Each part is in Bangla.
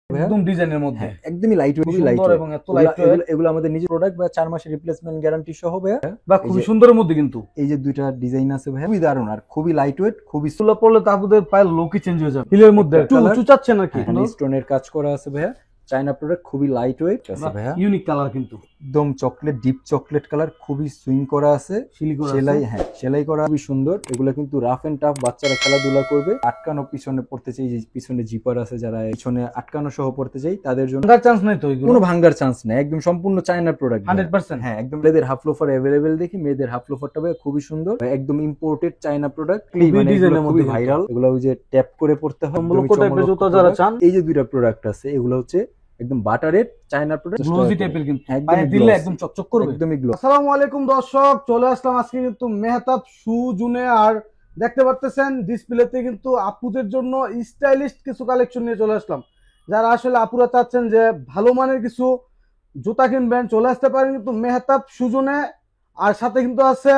একদম ডিজাইনের মধ্যে একদমই লাইট ওয়েট, খুবই লাইট এবং এত লাইট ওয়েট। এগুলো আমাদের নিজের প্রোডাক্ট বা 4 মাসের রিপ্লেসমেন্ট গ্যারান্টি সহ ভাইয়া, বা খুবই সুন্দরের মধ্যে। কিন্তু এই যে দুইটা ডিজাইন আছে ভাইয়া, খুবই দারুণ আর খুবই লাইট ওয়েট, খুবই সুলা পড়লে তো আপনাদের পায়ের লুকই চেঞ্জ হয়ে যাবে। হিলের মধ্যে একটু উঁচু চাচ্ছে নাকি? স্টোনের কাজ করা আছে ভাইয়া, চায়না প্রোডাক্ট, খুবই লাইট ওয়েট আছে ভাইয়া, ইউনিক কালার, কিন্তু একদম চকলেট, ডিপ চকলেট কালার, খুবই সুইং করা আছে, সেলাই সেলাই করা খুবই সুন্দর। এগুলো কিন্তু রাফ এন্ড টাফ বাচ্চারা খেলাধুলা করবে। আটকানো পিছনে পড়তে চাই, যে পিছনে জিপার আছে, যারা পিছনে আটকানো সহ পড়তে চাই তাদের জন্য ভাঙার চান্স নাই তো, কোনো ভাঙার চান্স নাই, একদম সম্পূর্ণ চায়না প্রোডাক্ট 100%। হ্যাঁ, একদম। মেয়েদের হাফ লোফার अवेलेबल দেখি, মেয়েদের হাফ লোফারটা ভাই খুবই সুন্দর, একদম ইম্পোর্টেড চায়না প্রোডাক্ট, খুবই ভাইরাল। এগুলো ওই যে ট্যাপ করে পড়তে হয়, জুতা যারা চান। এই যে দুইটা প্রোডাক্ট আছে, এগুলো হচ্ছে একদম বাটারের চায়না প্রোডাক্ট, গ্লোসি টাইপের, কিন্তু পায়ে দিলে একদম চকচক করবে, একদমই গ্লো। আসসালামু আলাইকুম দর্শক, চলে আসলাম আজকে কিন্তু মেহতাব শু জুনে। আর দেখতে পারতেছেন ডিসপ্লেতে কিন্তু আপুদের জন্য স্টাইলিশ কিছু কালেকশন নিয়ে চলে আসলাম। যারা আসলে আপুরা চাচ্ছেন যে ভালো মানের কিছু জুতা কিনবেন, চলে আসতে পারেন কিন্তু মেহতাব শু জুনে। আর সাথে কিন্তু আছে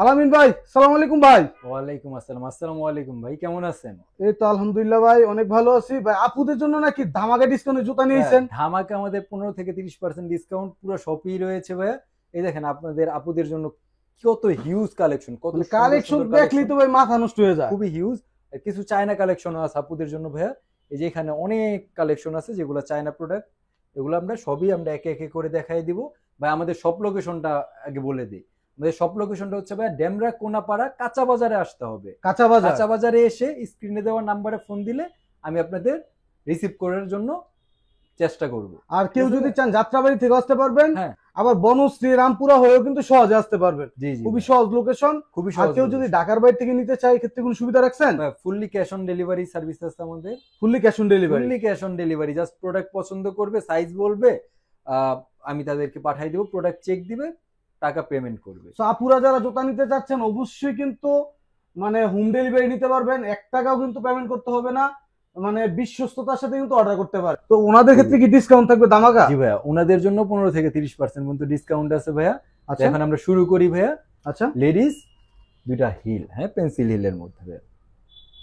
আলামিন ভাই। আসসালামু আলাইকুম ভাই। ওয়ালাইকুম আসসালাম। আসসালামু আলাইকুম ভাই, কেমন আছেন? এই তো আলহামদুলিল্লাহ ভাই, অনেক ভালো আছি ভাই। আপুদের জন্য নাকি ধামাকা ডিসকাউন্টে জুতা নিয়েছেন? ধামাকা আমাদের 15 থেকে 30% ডিসকাউন্ট পুরো শপই রয়েছে ভাইয়া। এই দেখেন আপনাদের আপুদের জন্য কত হিউজ কালেকশন, কত কালেকশন দেখলেই তো ভাই মাথা নষ্ট হয়ে যায়, খুবই হিউজ। কিছু চায়না কালেকশন আছে আপুদের জন্য ভাইয়া, এই যে এখানে অনেক কালেকশন আছে যেগুলো চায়না প্রোডাক্ট। এগুলো আমরা সবই একে একে করে দেখাই দিব ভাই। আমাদের সব লোকেশনটা আগে বলে দিই। আমাদের সব লোকেশনটা হচ্ছে ভাই ডেমরা কোনাপাড়া কাঁচা বাজারে আসতে হবে। কাঁচা বাজারে এসে স্ক্রিনে দেওয়া নাম্বারে ফোন দিলে আমি আপনাদের রিসিভ করার জন্য চেষ্টা করব। আর কেউ যদি চান যাত্রাবাড়ি থেকে আসতে পারবেন, হ্যাঁ, আবার বনশ্রী রামপুরা হয়েও কিন্তু সহজে আসতে পারবেন। জি জি, খুবই সহজ লোকেশন, খুবই আর সহজ। কেউ যদি ঢাকার বাইরে থেকে নিতে চায় ক্ষেত্রে কোনো সুবিধা রাখছেন? Fully cash on delivery service আছে আমাদের। Fully cash on delivery, fully cash on delivery. Just product পছন্দ করবে, সাইজ বলবে, আমি তাদেরকে পাঠিয়ে দেব, প্রোডাক্ট চেক দিবে, টাকা পেমেন্ট করবে। তো আপুরা যারা জুতা নিতে চাচ্ছেন অবশ্যই কিন্তু মানে হোম ডেলিভারি নিতে পারবেন, 1 টাকাও কিন্তু পেমেন্ট করতে হবে না, মানে বিশ্বস্ততার সাথে কিন্তু অর্ডার করতে পারে। তো ওনাদের ক্ষেত্রে কি ডিসকাউন্ট থাকবে ধামাকা? জি ভাইয়া, ওনাদের জন্য 15 থেকে 30% পর্যন্ত ডিসকাউন্ট আছে ভাইয়া। আচ্ছা, এখন আমরা শুরু করি ভাইয়া। আচ্ছা, লেডিস দুইটা হিল, হ্যাঁ, পেন্সিল হিলের মধ্যে ভাইয়া।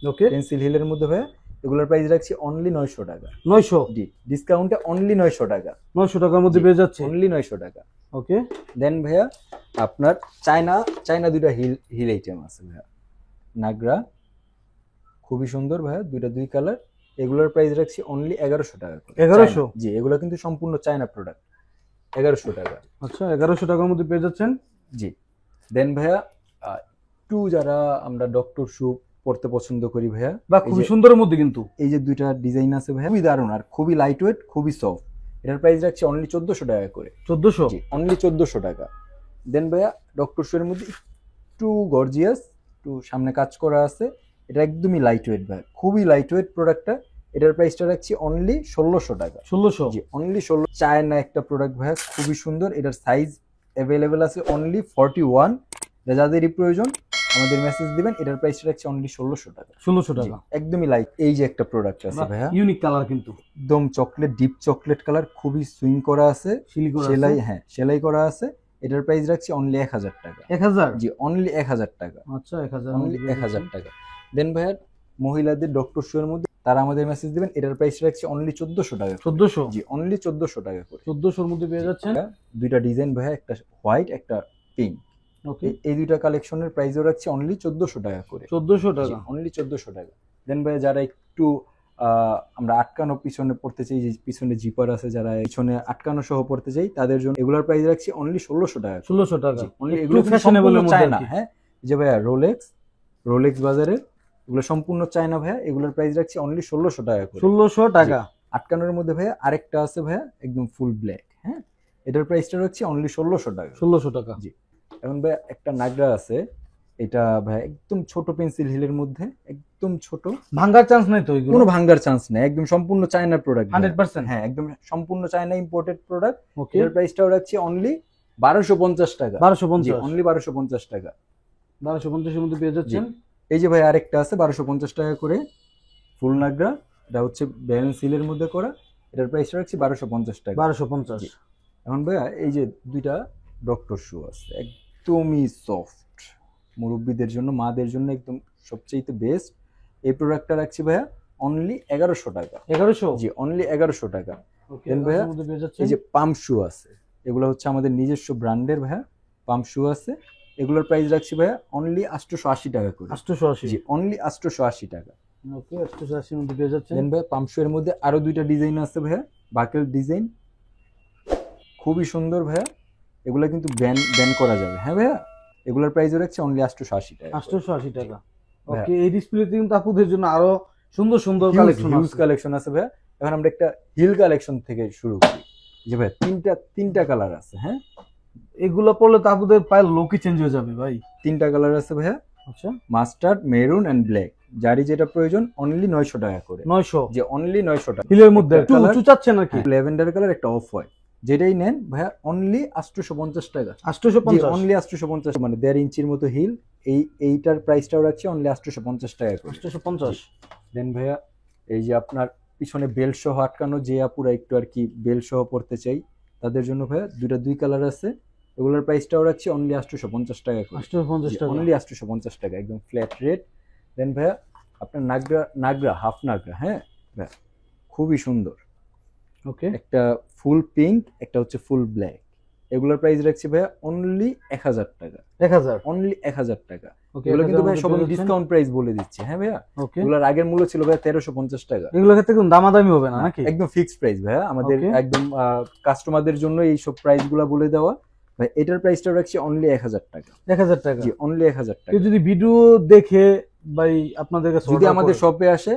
ওকে, পেন্সিল হিলের মধ্যে ভাইয়া, এগুলোর প্রাইস রাখছি অনলি 900 টাকা। 900? জি, ডিসকাউন্টে অনলি 900 টাকা। 900 টাকার মধ্যে পেয়ে যাচ্ছে, অনলি 900 টাকা। ওকে। দেন ভাইয়া আপনার চায়না দুইটা হিল আইটেম আছে ভাইয়া, নাগরা, খুবই সুন্দর ভাইয়া, দুই কালার। এগুলোর প্রাইস রাখছি অনলি 1100 টাকা। 1100? জি, এগুলো কিন্তু সম্পূর্ণ চায়না প্রোডাক্ট, 1100 টাকা। আচ্ছা, 1100 টাকার মধ্যে পেয়ে যাচ্ছেন। জি। দেন ভাইয়া একটু যারা আমরা ডক্টর শু পড়তে পছন্দ করি ভাইয়া, বা খুবই সুন্দরের মধ্যে, কিন্তু এই যে দুইটা ডিজাইন আছে ভাইয়া, খুবই দারুণ আর খুবই লাইট ওয়েট, খুবই সফট। এটার প্রাইস রাখছি অনলি 1400 টাকা করে। 1400? জি, অনলি 1400 টাকা। দেন ভাইয়া ডক্টর শু এর মধ্যে একটু গর্জিয়াস, একটু সামনে কাজ করা আছে, এটা একদমই লাইট ওয়েট ভাই, খুবই লাইট ওয়েট প্রোডাক্টটা। এটার প্রাইসটা রাখছি অনলি 1600 টাকা। 1600? জি, অনলি 16। চায়না একটা প্রোডাক্ট ভাইয়া, খুবই সুন্দর। এটার সাইজ অ্যাভেলেবেল আছে অনলি 41। যাদেরই প্রয়োজন আমাদের মেসেজ দিবেন। এটার প্রাইস রাখছি অনলি 1600 টাকা। 1600 টাকা, একদমই লাইট। এই যে একটা প্রোডাক্ট আছে ভাইয়া, ইউনিক কালার, কিন্তু একদম চকলেট, ডিপ চকলেট কালার, খুবই সুইং করা আছে, সেলাই, হ্যাঁ, সেলাই করা আছে। এটার প্রাইস রাখছি অনলি 1000 টাকা। 1000? জি, অনলি 1000 টাকা। আচ্ছা, 1000, অনলি 1000 টাকা। দেন ভাইয়া মহিলাদের ডক্টর শু এর মধ্যে, তারা আমাদের মেসেজ দিবেন। এটার প্রাইস রাখছি অনলি 1400 টাকা। 1400? জি, অনলি 1400 টাকা করে। 1400 এর মধ্যে পেয়ে যাচ্ছেন। দুইটা ডিজাইন ভাইয়া, একটা হোয়াইট, একটা পিঙ্ক। ওকে, এই দুইটা কালেকশনের প্রাইসও রাখছি অনলি 1400 টাকা করে। 1400 টাকা, অনলি 1400 টাকা। দেন ভাইয়া যারা একটু আমরা আটকানো পিছনে পড়তে চাই, যে পিছনে জিপার আছে, যারা পিছনে আটকানো সহ পড়তে চাই তাদের জন্য এগুলোর প্রাইস রাখছি অনলি 1600 টাকা। 1600 টাকা। এগুলো ফ্যাশনেবল চায়না, হ্যাঁ। যে ভাইয়া রোলেক্স বাজারে, এগুলো সম্পূর্ণ চায়না ভাইয়া। এগুলোর প্রাইস রাখছি অনলি 1600 টাকা করে। 1600 টাকা। আটকানোর মধ্যে ভাইয়া আরেকটা আছে ভাইয়া, একদম ফুল ব্ল্যাক, হ্যাঁ, এটার প্রাইসটা রাখছি অনলি 1600 টাকা। 1600 টাকা। জি। এখন ভাইয়া একটা নাগরা আছে, এটা ভাইয়া একদম ছোট পেন্সিল হিলের মধ্যে, একদম ছোট, ভাঙার চান্স নাই তো? কোনো ভাঙার চান্স নেই, একদম সম্পূর্ণ চায়না প্রোডাক্ট, 100%? হ্যাঁ, একদম সম্পূর্ণ চায়না ইম্পোর্টেড প্রোডাক্ট। ওকে, এর প্রাইসটাও রাখছি অনলি 1250 টাকা। 1250? অনলি 1250 টাকা। 1250 এর মধ্যে পেয়ে যাচ্ছেন। এই যে ভাই আরেকটা আছে 1250 টাকা করে, ফুল নাগরা, এটা হচ্ছে ব্যালেন্স হিলের মধ্যে করা। এটার প্রাইসটা রাখছি 1250 টাকা। 1250? এখন ভাইয়া এই যে দুইটা ডক্টর শু আছে, একদমই সফট, মুরব্বীদের জন্য, মাদের জন্য একদম সবচেয়ে বেস্ট। এই প্রোডাক্টটা রাখছি ভাইয়া অনলি 1100 টাকা। 1100? জি অনলি 1100 টাকা। ওকে, দেন ভাইয়া মধ্যে পেয়ে যাচ্ছে এই যে পাম্প শু আছে, এগুলো হচ্ছে আমাদের নিজস্ব ব্র্যান্ডের ভাইয়া পাম্প শু আছে, এগুলোর প্রাইস রাখছি ভাইয়া অনলি 880 টাকা করে। 880? জি অনলি 880 টাকা। ওকে, 880 মধ্যে পেয়ে যাচ্ছে। দেন ভাইয়া পাম্প শু এর মধ্যে আরো দুইটা ডিজাইন আছে ভাইয়া, বাকেল ডিজাইন, খুবই সুন্দর ভাইয়া, এগুলো কিন্তু ব্যান ব্যান করা যাবে। হ্যাঁ ভাইয়া, এগুলোর প্রাইস রাখছি অনলি 880 টাকা। 880 টাকা। ভাইয়া। ওকে, এই ডিসপ্লেতে কিন্তু আপুদের জন্য আরো সুন্দর সুন্দর কালেকশন হিউজ আছে। কালেকশন আছে ভাইয়া। এখন আমরা একটা হিল কালেকশন থেকে শুরু করি। যে ভাই তিনটা কালার আছে। হ্যাঁ, এগুলো পরলে তো আপুদের পায়ের লুকই চেঞ্জ হয়ে যাবে ভাই। তিনটা কালার আছে ভাইয়া, আচ্ছা, মাস্টার্ড, মেরুন এন্ড ব্ল্যাক। যারই যেটা প্রয়োজন অনলি 900 টাকা করে। 900? যে অনলি 900 টাকা। হিলের মধ্যে একটা একটু colour, উঁচু চাচ্ছে নাকি? ল্যাভেন্ডার কালার, একটা অফ হোয়াইট, যেটাই নেন ভাইয়া অনলি 850 টাকা। 850? অনলি 850, মানে 1.5 ইঞ্চির মতো হিল। এইটার প্রাইসটাও রাখছি অনলি 850 টাকা করে। 850? দেন ভাইয়া এই যে আপনার পিছনে বেল্ট সহ আটকানো, যে আপুরা একটু আর কি বেল্ট সহ পড়তে চাই তাদের জন্য ভাইয়া দুই কালার আছে, এগুলোর প্রাইসটাও রাখছি অনলি 850 টাকা করে। 850 টাকা? অনলি 850 টাকা, একদম ফ্ল্যাট রেট। দেন ভাইয়া আপনার নাগরা হাফ নাগরা, হ্যাঁ ভাইয়া খুবই সুন্দর, ওকে, একটা ফুল পিঙ্ক, একটা হচ্ছে ফুল ব্ল্যাক। এগুলোর প্রাইস রাখছি ভাইয়া অনলি 1000 টাকা। 1000? অনলি 1000 টাকা। ওকে, এগুলো কিন্তু ভাই মধ্যে সব পেয়ে যাচ্ছেন। ডিসকাউন্ট প্রাইস বলে দিচ্ছি। হ্যাঁ ভাইয়া, ওকে, এগুলোর আগের মূল্য ছিল ভাইয়া 1350 টাকা। এগুলোর ক্ষেত্রে কিন্তু দামাদামি হবে না নাকি? একদম ফিক্সড প্রাইস ভাইয়া, আমাদের Okay. একদম কাস্টমারদের জন্য এই সব প্রাইস গুলা বলে দেওয়া। ভাই এটার প্রাইসটা রাখছি অনলি 1000 টাকা। 1000 টাকা? জি অনলি 1000 টাকা। কেউ যদি ভিডিও দেখে ভাই আপনাদের কাছে যদি order আমাদের করে, শপে আসে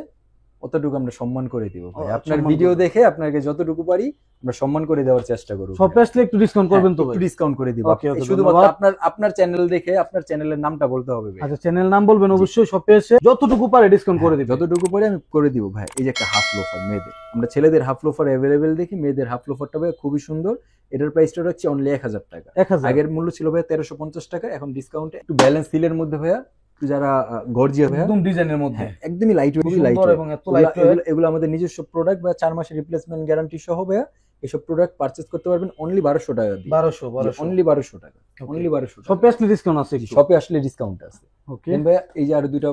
অতটুকু আমরা সম্মান করে দিব ভাই। ও, আপনার সম্মান ভিডিও করবেন। দেখে আপনাকে যতটুকু পারি আমরা সম্মান করে দেওয়ার চেষ্টা করব। শপে আসলে একটু ডিসকাউন্ট করবেন তো ভাই? একটু ডিসকাউন্ট করে দিব। Okay, okay, শুধুমাত্র ধন্যবাদ। আপনার চ্যানেল দেখে আপনার চ্যানেলের নামটা বলতে হবে ভাই। আচ্ছা, চ্যানেল নাম বলবেন অবশ্যই, শপে এসে যতটুকু পারে ডিসকাউন্ট করে দিবেন। যতটুকু পারি আমি করে দিব ভাই। এই যে একটা হাফ লোফার মেয়েদের, আমরা ছেলেদের হাফ লোফার অ্যাভেলেবেল দেখি, মেয়েদের হাফ লোফারটা ভাই খুবই সুন্দর। এটার প্রাইসটা হচ্ছে অনলি 1000 টাকা। 1000? আগের মূল্য ছিল ভাই 1350 টাকা, এখন ডিসকাউন্টে একটু ব্যালেন্স সিলের মধ্যে ভাইয়া, একটু যারা গর্জিয়া ভাইয়া, একদম ডিজাইনের মধ্যে। হ্যাঁ একদমই লাইট ওয়েট, লাইট সুন্দর এবং এত লাইট ওয়েট। এগুলো আমাদের নিজস্ব প্রোডাক্ট ভাই, 4 মাসের রিপ্লেসমেন্ট গ্যারান্টি সহ ভাইয়া। এসব প্রোডাক্ট পারচেজ করতে পারবেন অনলি 1200 টাকা দিয়ে। 1200? অনলি 1200 টাকা। অনলি 1200 টাকা। শপে আসলে ডিসকাউন্ট আছে একটু? শপে আসলে ডিসকাউন্ট আছে। ওকে, দেন ভাইয়া এই যে আরো দুইটা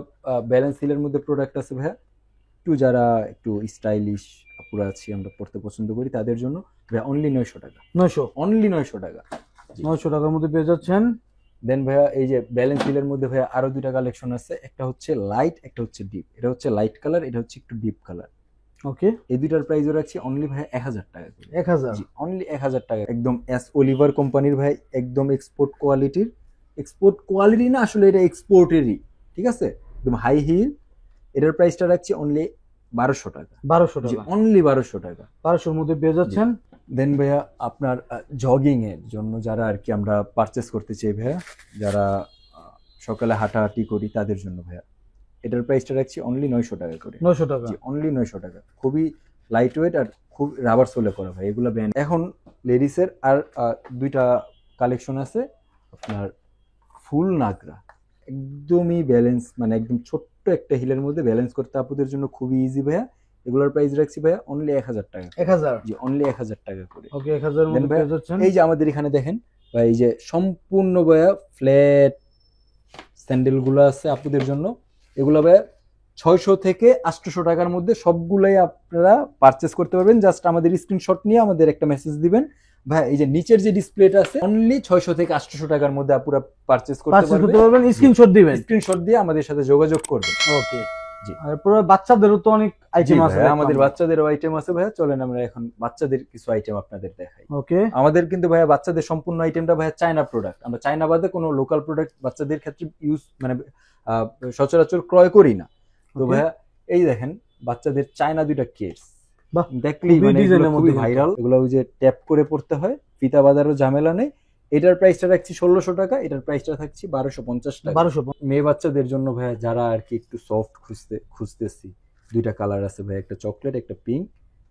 ব্যালেন্স সিলের মধ্যে প্রোডাক্ট আছে ভাইয়া, একটু যারা একটু স্টাইলিশ আপুরা আছি, আমরা পড়তে পছন্দ করি তাদের জন্য ভাইয়া অনলি 900 টাকা। 900? অনলি 900 টাকা। 900 টাকার মধ্যে পেয়ে যাচ্ছেন। দেন ভাইয়া এই যে ব্যালেন্স সিলের মধ্যে ভাইয়া আরো দুইটা কালেকশন আছে, একটা হচ্ছে লাইট, একটা হচ্ছে ডিপ। এটা হচ্ছে লাইট কালার, এটা হচ্ছে একটু ডিপ কালার। ওকে, এই দুইটার প্রাইসও রাখছি অনলি ভাইয়া 1000 টাকা করে। 1000? জি অনলি 1000 টাকা। একদম এস অলিভার কোম্পানির ভাই, একদম এক্সপোর্ট কোয়ালিটির। এক্সপোর্ট কোয়ালিটি না, আসলে এটা এক্সপোর্টেরই, ঠিক আছে, একদম হাই হিল। এটার প্রাইসটা রাখছি অনলি 1200 টাকা। 1200 জি টাকা? অনলি 1200 টাকা। 1200 এর মধ্যে পেয়ে যাচ্ছেন। দেন ভাইয়া আপনার জগিং এর জন্য যারা আর কি আমরা পারচেস করতে চাই ভাইয়া, যারা সকালে হাঁটাহাঁটি করি তাদের জন্য ভাইয়া, এটার প্রাইসটা রাখছি অনলি 900 টাকা করে। 900 টাকা? জি অনলি 900 টাকা। খুবই লাইট ওয়েট আর খুব রাবার সোলে করা ভাই, এগুলা ব্র্যান্ড। এখন লেডিসের আর দুইটা কালেকশন আছে আপনার, ফুল নাগরা, একদমই ব্যালেন্স, মানে একদম ছোট্ট একটা হিলের মধ্যে ব্যালেন্স করতে আপুদের জন্য খুবই ইজি ভাইয়া। এগুলোর প্রাইস রাখছি ভাইয়া অনলি 1000 টাকা। 1000? জি অনলি 1000 টাকা করে। ওকে, 1000 এর Then মধ্যে ভাইয়া, পেয়ে যাচ্ছেন। এই যে আমাদের এখানে দেখেন ভাই, এই যে সম্পূর্ণ ভাইয়া ফ্ল্যাট স্যান্ডেল গুলো আছে আপুদের জন্য, এগুলো ভাইয়া 600 থেকে 800 টাকার মধ্যে সবগুলাই আপনারা পারচেস করতে পারবেন। জাস্ট আমাদের স্ক্রিনশট নিয়ে আমাদের একটা মেসেজ দিবেন ভাই। এই যে নিচের যে ডিসপ্লেটা আছে অনলি 600 থেকে 800 টাকার মধ্যে আপুরা পারচেস করতে পারচেজ করতে পারবেন। পারবেন, স্ক্রিনশট দিবেন। স্ক্রিনশট দিয়ে আমাদের সাথে যোগাযোগ করবেন। ওকে, জি। আর পুরো বাচ্চাদেরও তো অনেক জি আইটেম আছে ভাইয়া, দেখলাম। আমাদের বাচ্চাদেরও আইটেম আছে ভাইয়া, চলেন আমরা এখন বাচ্চাদের কিছু আইটেম আপনাদের দেখাই। ওকে, আমাদের কিন্তু ভাইয়া বাচ্চাদের সম্পূর্ণ আইটেমটা ভাইয়া চায়না প্রোডাক্ট। আমরা চায়না বাদে কোনো লোকাল প্রোডাক্ট বাচ্চাদের ক্ষেত্রে ইউজ মানে সচরাচর ক্রয় করি না। তো Okay. ভাইয়া এই দেখেন বাচ্চাদের চায়না দুইটা কেস, বাহ, দেখলেই খুবই মানে design এগুলো এর খুবই মধ্যে ভাইরাল। এগুলো ওই যে ট্যাপ করে পড়তে হয়, ফিতা বাঁধারও ঝামেলা নেই। এটার প্রাইসটা রাখছি 1600 টাকা, এটার প্রাইসটা থাকছি 1250 টাকা। 1200? মেয়ে বাচ্চাদের জন্য ভাইয়া যারা আর কি একটু সফট খুঁজতেছি, দুইটা কালার আছে ভাই, একটা চকলেট একটা পিঙ্ক।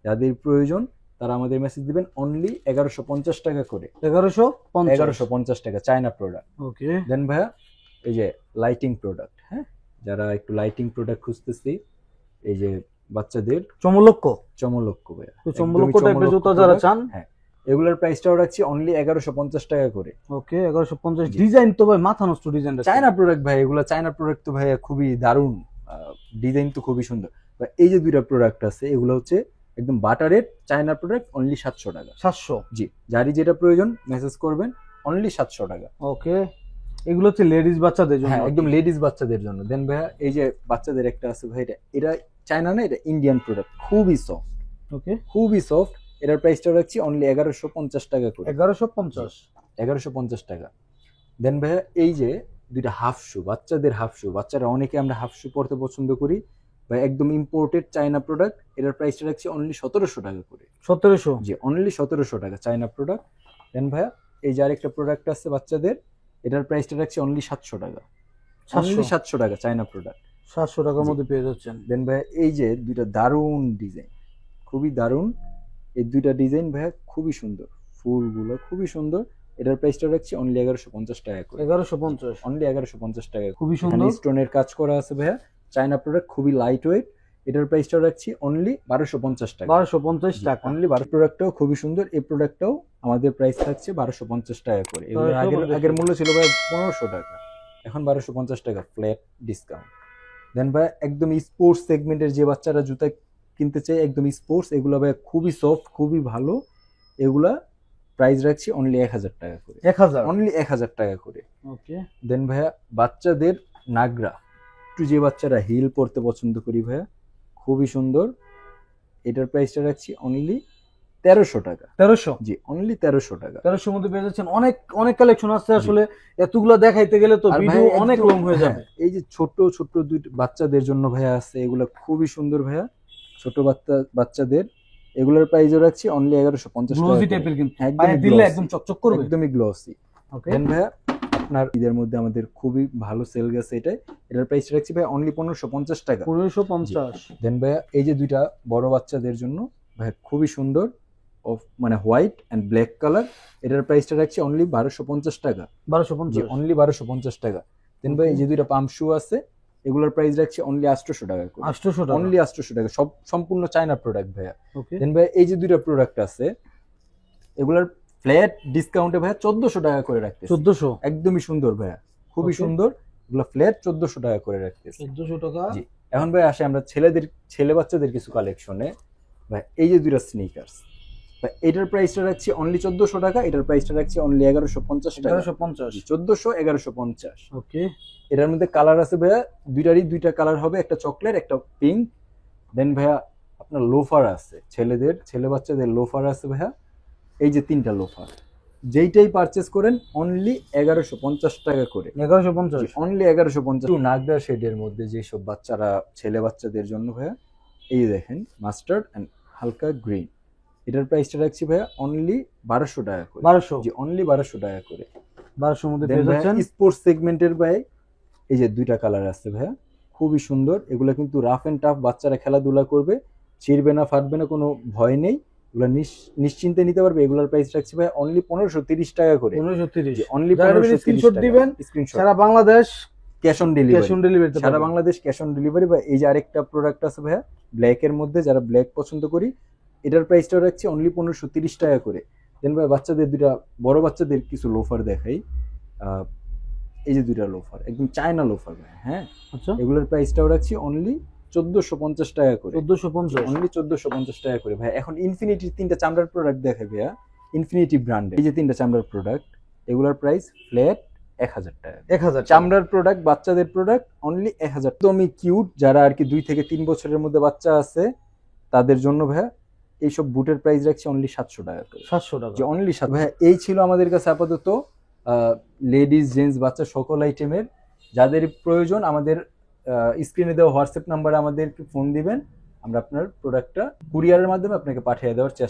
যাদের প্রয়োজন তারা আমাদের মেসেজ দিবেন অনলি 1150 টাকা করে। 1150? 1150 টাকা চায়না প্রোডাক্ট। ওকে, দেন ভাইয়া এই যে লাইটিং প্রোডাক্ট, হ্যাঁ যারা একটু লাইটিং প্রোডাক্ট খুঁজতেছি, এই যে বাচ্চাদের চমলক্ষ? চমলক্ষ ভাইয়া, তো চমলক্ষ একদমই টাইপের জুতা চমলক্ষ যারা product। চান, হ্যাঁ এগুলোর প্রাইসটাও রাখছি অনলি 1150 টাকা করে। ওকে, 1150। জি। ডিজাইন তো ভাই মাথা নষ্ট ডিজাইনটা। চায়না প্রোডাক্ট ভাই, এগুলো চায়না প্রোডাক্ট তো ভাইয়া খুবই দারুণ, ডিজাইন তো খুবই সুন্দর। এই যে দুইটা প্রোডাক্ট আছে এগুলো হচ্ছে একদম বাটারের চায়না প্রোডাক্ট, অনলি 700 টাকা। 700। জি, যারই যেটা প্রয়োজন মেসেজ করবেন, অনলি 700 টাকা। ওকে, এগুলো হচ্ছে লেডিস বাচ্চাদের জন্য। হ্যাঁ, একদম লেডিস বাচ্চাদের জন্য। দেন ভাইয়া এই যে বাচ্চাদের একটা আছে ভাই, এটা চায়না না, এটা ইন্ডিয়ান প্রোডাক্ট, খুবই সফট, ওকে, খুবই সফট। এটার প্রাইসটা রাখছি অনলি 1150 টাকা করে। 1150। 1150 টাকা। দেন ভাইয়া এই যে দুইটা হাফ শু, বাচ্চাদের হাফ শু, বাচ্চারা অনেকে আমরা হাফ শু পরতে পছন্দ করি ভাই, একদম ইম্পোর্টেড চায়না প্রোডাক্ট। এটার প্রাইসটা রাখছি অনলি 1700 টাকা করে। 1700। জি, অনলি 1700 টাকা চায়না প্রোডাক্ট। দেন ভাইয়া এই যে আরেকটা প্রোডাক্ট আছে বাচ্চাদের, এটার প্রাইসটা রাখছি অনলি 700 টাকা। অনলি 700 টাকা চায়না প্রোডাক্ট, 700 টাকার মধ্যে পেয়ে যাচ্ছেন। দেন ভাইয়া এই যে দুইটা দারুণ ডিজাইন, খুবই দারুণ এই দুইটা ডিজাইন ভাইয়া, খুবই সুন্দর, ফুলগুলো খুবই সুন্দর। এটার প্রাইসটা রাখছি অনলি 1150 টাকা করে। 1150, অনলি 1150 টাকা। খুবই সুন্দর। স্টোনের কাজ করা আছে ভাইয়া, চায়না প্রোডাক্ট, খুবই লাইট ওয়েট। এটার প্রাইসটা রাখছি অনলি 1250 টাকা। 1250 টাকা। অনলি 12। প্রোডাক্টটাও খুবই সুন্দর, এই প্রোডাক্টটাও আমাদের প্রাইস থাকছে 1250 টাকা করে। এগুলোর আগের মূল্য ছিল ভাই 1500 টাকা, এখন 1250 টাকা ফ্ল্যাট ডিসকাউন্ট। দেন ভাই একদম স্পোর্টস সেগমেন্টের যে বাচ্চারা জুতা কিনতে চায়, একদম স্পোর্টস, এগুলো ভাই খুবই সফট, খুবই ভালো। এগুলা প্রাইস রাখছি অনলি 1000 টাকা করে। 1000, অনলি 1000 টাকা করে। ওকে। দেন ভাইয়া বাচ্চাদের নাগরা, একটু যে বাচ্চারা হিল পরতে পছন্দ করি ভাইয়া, খুবই সুন্দর। এটার প্রাইসটা রাখছি অনলি 1300 টাকা। 1300। জি, অনলি 1300 টাকা। 1300 মধ্যে পেয়ে যাচ্ছেন। অনেক অনেক কালেকশন আছে আসলে, এতগুলো দেখাইতে গেলে তো আর ভিডিও ভাইয়া অনেক একদম- লং হয়ে যাবে। হ্যাঁ, এই যে ছোট ছোট দুই বাচ্চাদের জন্য ভাইয়া আছে, এগুলো খুবই সুন্দর ভাইয়া, ছোট বাচ্চাদের। এগুলোর প্রাইসও রাখছি অনলি 1150 টাকা গ্লোজি করে। টাইপের, কিন্তু একদমই পায়ে দিলে glossy, একদম চকচক করবে। একদমই গ্লসি। ওকে, দেন ভাইয়া আপনার ঈদের মধ্যে আমাদের খুবই ভালো সেল গেছে এটাই। এটার প্রাইস রাখছি ভাই অনলি 1550 টাকা। 1550। দেন ভাইয়া এই যে দুইটা বড় বাচ্চাদের জন্য ভাই, খুবই সুন্দর, মানে হোয়াইট এন্ড ব্ল্যাক কালার। এটার প্রাইসটা রাখছি অনলি 1250 টাকা। 1250। অনলি 1250 টাকা। দেন ভাই এই যে দুইটা পাম্প শু আছে, এগুলোর প্রাইস রাখছি অনলি 800 টাকা করে। 800 টাকা। অনলি 800 টাকা, সব সম্পূর্ণ চায়না প্রোডাক্ট ভাইয়া। ওকে, দেন ভাই এই যে দুইটা প্রোডাক্ট আছে, এগুলোর ফ্ল্যাট ডিসকাউন্টে ভাইয়া 1400 টাকা করে রাখতেছে। 1400। একদমই সুন্দর ভাইয়া, খুবই Okay. সুন্দর। এগুলো ফ্ল্যাট 1400 টাকা করে রাখতেছে। 1400 টাকা। জি। এখন ভাই আসে আমরা ছেলে বাচ্চাদের কিছু কালেকশনে। ভাই এই যে দুইটা স্নিকার্স, ভাই এটার প্রাইসটা রাখছি অনলি 1400 টাকা। এটার প্রাইসটা রাখছি অনলি 1150 টাকা। 1150। 1400, 1150। ওকে, এটার মধ্যে কালার আছে ভাইয়া, দুইটারই দুইটা কালার হবে, একটা চকলেট একটা পিঙ্ক। দেন ভাইয়া আপনার লোফার আছে, ছেলে বাচ্চাদের লোফার আছে ভাইয়া, এই যে তিনটা লোফার, যেইটাই পারচেস করেন অনলি 1150 টাকা করে। 1150। অনলি 1150। নাগরা শেডের মধ্যে যেসব বাচ্চারা, ছেলে বাচ্চাদের জন্য ভাইয়া, এই দেখেন মাস্টার্ড এন্ড হালকা গ্রিন, এটার প্রাইসটা রাখছি ভাইয়া অনলি 1200 টাকা করে। 1200। জি, অনলি 1200 টাকা করে। 1200 মধ্যে পেয়ে যাচ্ছেন। স্পোর্টস সেগমেন্টের ভাই এই যে দুইটা কালার আছে ভাইয়া, খুবই সুন্দর। এগুলা কিন্তু রাফ এন্ড টাফ, বাচ্চারা খেলাধুলা করবে, ছিড়বে না ফাটবে না, কোনো ভয় নেই। এগুলো নিশ্চিন্তে নিতে পারবে। এগুলোর প্রাইস রাখছি ভাই অনলি 1530 টাকা করে। 1530। অনলি যারা নেবেন 1530 স্ক্রিনশট দিবেন। স্ক্রিনশট, সারা Bangladesh cash on cash on delivery, delivery. সারা বাংলাদেশ ক্যাশ অন ডেলিভারি। বা এই যে আরেকটা প্রোডাক্ট আছে ভাইয়া ব্ল্যাক এর মধ্যে, যারা ব্ল্যাক পছন্দ করি, এটার প্রাইসটা রাখছি অনলি 1530 টাকা করে। দেন ভাই বাচ্চাদের দুইটা, বড় বাচ্চাদের কিছু লোফার দেখাই। এই যে দুইটা লোফার, একদম চায়না লোফার ভাই। হ্যাঁ, আচ্ছা, এগুলোর প্রাইসটাও রাখছি অনলি 1450 টাকা করে। 1450। অনলি 1450 টাকা করে ভাই। এখন ইনফিনিটির তিনটা চামড়ার প্রোডাক্ট দেখে ভাইয়া, ইনফিনিটি ব্র্যান্ডের এই যে তিনটা চামড়ার প্রোডাক্ট, এগুলোর প্রাইস ফ্ল্যাট 1000 টাকা। 1000। চামড়ার প্রোডাক্ট, বাচ্চাদের প্রোডাক্ট অনলি 1000। একদমই কিউট, যারা আর কি 2 থেকে 3 বছরের মধ্যে বাচ্চা আছে তাদের জন্য ভাইয়া এইসব বুটের প্রাইস রাখছি অনলি 700 টাকা করে। 700 টাকা। যে অনলি 700 ভাইয়া। এই ছিল আমাদের কাছে আপাতত লেডিস জেন্টস বাচ্চা সকল আইটেমের। যাদের প্রয়োজন আমাদের স্ক্রিনে দেওয়া হোয়াটসঅ্যাপ নাম্বারে আমাদেরকে ফোন দিবেন, আমরা আপনার প্রোডাক্টটা কুরিয়ারের মাধ্যমে আপনাকে পাঠিয়ে দেওয়ার চেষ্টা